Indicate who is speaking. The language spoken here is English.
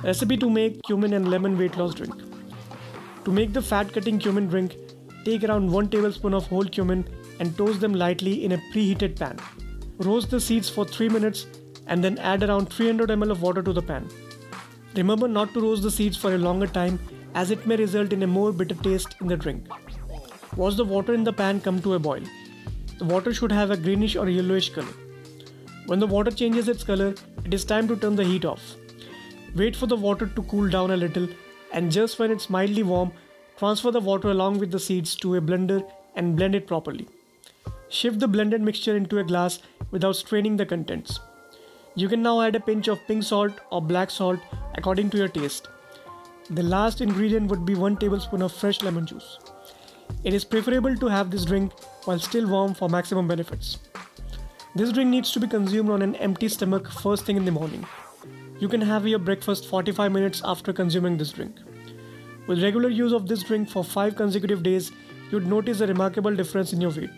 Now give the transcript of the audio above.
Speaker 1: Recipe to make cumin and lemon weight loss drink. To make the fat-cutting cumin drink, take around 1 tablespoon of whole cumin and toast them lightly in a preheated pan. Roast the seeds for 3 minutes and then add around 300 ml of water to the pan. Remember not to roast the seeds for a longer time as it may result in a more bitter taste in the drink. Watch the water in the pan come to a boil. The water should have a greenish or yellowish color. When the water changes its color, it is time to turn the heat off. Wait for the water to cool down a little, and just when it's mildly warm, transfer the water along with the seeds to a blender and blend it properly. Shift the blended mixture into a glass without straining the contents. You can now add a pinch of pink salt or black salt according to your taste. The last ingredient would be 1 tablespoon of fresh lemon juice. It is preferable to have this drink while still warm for maximum benefits. This drink needs to be consumed on an empty stomach first thing in the morning. You can have your breakfast 45 minutes after consuming this drink. With regular use of this drink for 5 consecutive days, you'd notice a remarkable difference in your weight.